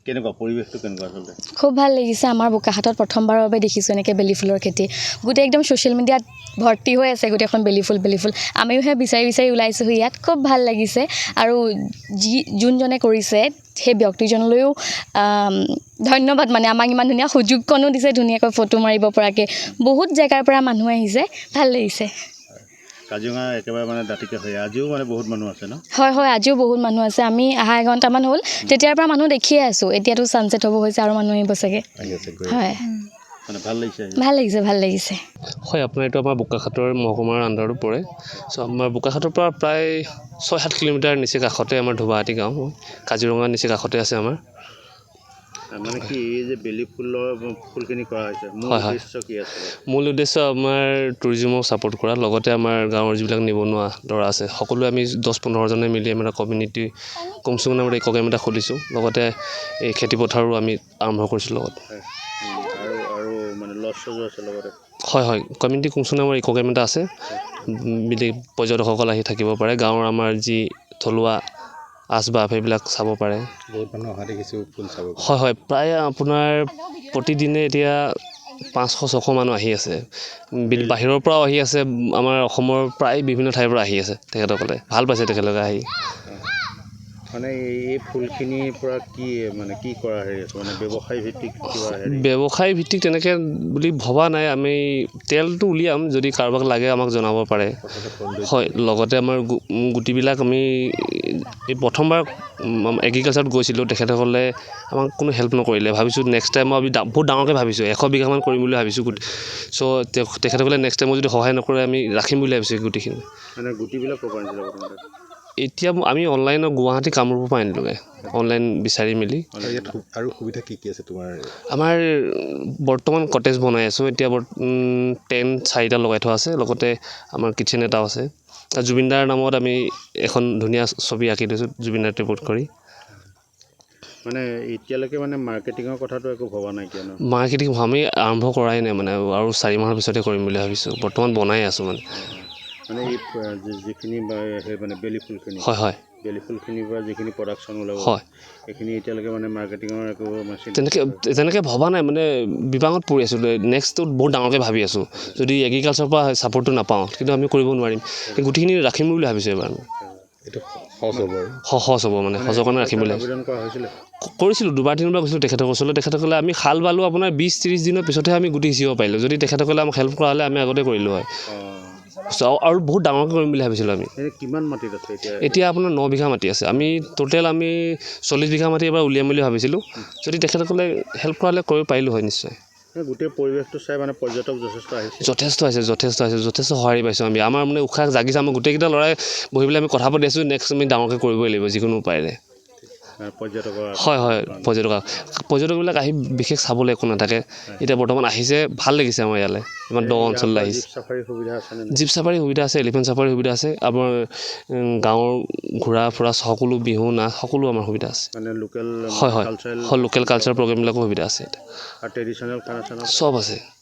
কেনেকুৱা পৰিৱেশটো কেনেকুৱা আচলতে খুব ভাল লাগিছে আমাৰ বোকাখাটত প্ৰথমবাৰৰ বাবে দেখিছোঁ এনেকৈ বেলি ফুলৰ খেতি গোটেই একদম ছ'চিয়েল মিডিয়াত ভৰ্তি হৈ আছে গোটেইখন বেলি ফুল আমিও সেই বিচাৰি ওলাইছোঁ ইয়াত খুব ভাল লাগিছে আৰু যোনজনে কৰিছে সেই ব্যক্তিজনলৈও ধন্যবাদ মানে আমাক ইমান ধুনীয়া সুযোগকণো দিছে ধুনীয়াকৈ ফটো মাৰিব পৰাকৈ বহুত জেগাৰ পৰা মানুহ আহিছে ভাল লাগিছে কাজিৰঙা একেবাৰে মানে দাঁতিকে হয় আজিও মানে বহুত মানুহ আছে ন হয় আজিও বহুত মানুহ আছে আমি আধা এঘণ্টামান হ'ল তেতিয়াৰ পৰা মানুহ দেখিয়ে আছোঁ এতিয়াতো ছানছেট হ'ব হৈছে আৰু মানুহ আহিব চাগে হয় মানে ভাল লাগিছে হয় আপোনাৰ এইটো আমাৰ বোকাখাটৰ মহকুমাৰ আণ্ডাৰত পৰে চ' আমাৰ বোকাখাটৰ পৰা প্ৰায় 6-7 কিলোমিটাৰ নিচে কাষতে আমাৰ ধুবাহাটী গাঁও কাজিৰঙা নিচে কাষতে আছে আমাৰ মানে কি এই যে বেলি ফুলখিনি কৰা হৈছে উদ্দেশ্য কি আছে মূল উদ্দেশ্য আমাৰ টুৰিজিমক ছাপোৰ্ট কৰা লগতে আমাৰ গাঁৱৰ যিবিলাক নিবনুৱা ল'ৰা আছে সকলোৱে আমি 10-15জনে মিলি আমাৰ কমিউনিটি কমচুং নামৰ এই প্ৰগ্ৰেম এটা খুলিছোঁ লগতে এই খেতিপথাৰো আমি আৰম্ভ কৰিছোঁ লগত আৰু মানে লজ আছে লগতে হয় কমিউনিটি কমচুং নামৰ এই প্ৰগ্ৰেম এটা আছে পৰ্যটকসকল আহি থাকিব পাৰে গাঁৱৰ আমাৰ যি থলুৱা আচবাব সেইবিলাক চাব পাৰে বহুত মানুহ অহা দেখিছোঁ ফুল চাব হয় প্ৰায় আপোনাৰ প্ৰতিদিনে এতিয়া 500-600 মানুহ আহি আছে বাহিৰৰ পৰাও আহি আছে আমাৰ অসমৰ প্ৰায় বিভিন্ন ঠাইৰ পৰা আহি আছে তেখেতসকলে ভাল পাইছে তেখেতলোকে আহি মানে এই ফুলখিনিৰ পৰা কি মানে কি কৰা হেৰি আছে মানে ব্যৱসায় ভিত্তিক তেনেকৈ বুলি ভবা নাই আমি তেলটো উলিয়াম যদি কাৰোবাক লাগে আমাক জনাব পাৰে হয় লগতে আমাৰ গুটিবিলাক আমি এই প্ৰথমবাৰ এগ্ৰিকালচাৰত গৈছিলোঁ তেখেতসকলে আমাক কোনো হেল্প নকৰিলে ভাবিছোঁ নেক্সট টাইম আমি বহুত ডাঙৰকৈ ভাবিছোঁ 100 বিঘামান কৰিম বুলি ভাবিছোঁ চ' তেখেতসকলে নেক্সট টাইমত যদি সহায় নকৰে আমি ৰাখিম বুলি ভাবিছোঁ গুটিখিনি মানে গুটিবিলাক এতিয়া আমি অনলাইনত গুৱাহাটী কামৰূপৰ পৰা আনিলোঁগৈ অনলাইন বিচাৰি মেলি আৰু সুবিধা কি আছে তোমাৰ আমাৰ বৰ্তমান কটেজ বনাই আছোঁ এতিয়া টেণ্ট 4টা লগাই থোৱা আছে লগতে আমাৰ কিটচেন এটাও আছে জুবিনদাৰ নামত আমি এখন ধুনীয়া ছবি আঁকি দিছোঁ জুবিনদাৰ ট্ৰিবিউট কৰি মানে এতিয়ালৈকে মানে মাৰ্কেটিঙৰ কথাটো একো ভবা নাই কিয়নো মাৰ্কেটিং আমি আৰম্ভ কৰাই নাই মানে আৰু 4 মাহৰ পিছতে কৰিম বুলি ভাবিছোঁ বৰ্তমান বনাই আছোঁ মানে এই যিখিনি মানে বেলি ফুলখিনি হয় বেলি ফুলখিনিৰ পৰা যিখিনি প্ৰডাকশ্যন ওলাব সেইখিনি এতিয়ালৈকে মানে মাৰ্কেটিঙৰ একো তেনেকৈ ভবা নাই মানে বিপাঙত পৰি আছোঁ নেক্সটটোত বহুত ডাঙৰকৈ ভাবি আছোঁ যদি এগ্ৰিকালচাৰৰ পৰা ছাপোৰ্টটো নাপাওঁ কিন্তু আমি কৰিব নোৱাৰিম সেই গোটেইখিনি ৰাখিম বুলি ভাবিছোঁ এবাৰ সহজ হ'ব মানে সহজৰ কাৰণে ৰাখিম বুলি কৰিছিলোঁ 2-3বাৰ গৈছিলোঁ তেখেতসকলৰ ওচৰলৈ তেখেতসকলে আমি খাল বালো আপোনাৰ 20-30 দিনৰ পিছতহে আমি গুটি সিঁচিব পাৰিলোঁ যদি তেখেতসকলে আমাক হেল্প কৰা হ'লে আমি আগতে কৰিলোঁ হয় আৰু বহুত ডাঙৰকৈ কৰিম বুলি ভাবিছিলোঁ আমি কিমান মাটিত আছে এতিয়া আপোনাৰ 9 বিঘা মাটি আছে আমি টোটেল 40 বিঘা মাটি এবাৰ উলিয়াম বুলি ভাবিছিলোঁ যদি তেখেতসকলে হেল্প কৰালে কৰিব পাৰিলোঁ হয় নিশ্চয় গোটেই পৰিৱেশটো চাই মানে পৰ্যটক যথেষ্ট সঁহাৰি পাইছোঁ আমি আমাৰ মানে উশাহ জাগিছে আমাৰ গোটেইকেইটা ল'ৰাই বহি পেলাই আমি কথা পাতি আছোঁ নেক্সট আমি ডাঙৰকৈ কৰিবই লাগিব যিকোনো উপায়েৰে পৰ্যটকবিলাক আহি বিশেষ চাবলৈ একো নাথাকে এতিয়া বৰ্তমান আহিছে ভাল লাগিছে আমাৰ ইয়ালৈ ইমান দ অঞ্চললৈ আহিছে জীপ চাফাৰী সুবিধা আছে এলিফেণ্ট চাফাৰী সুবিধা আছে আমাৰ গাঁৱৰ ঘূৰা ফুৰা সকলো বিহু নাচ সকলো আমাৰ সুবিধা আছে হয় লোকেল কালচাৰ প্ৰগ্ৰেমবিলাকো সুবিধা আছে চব আছে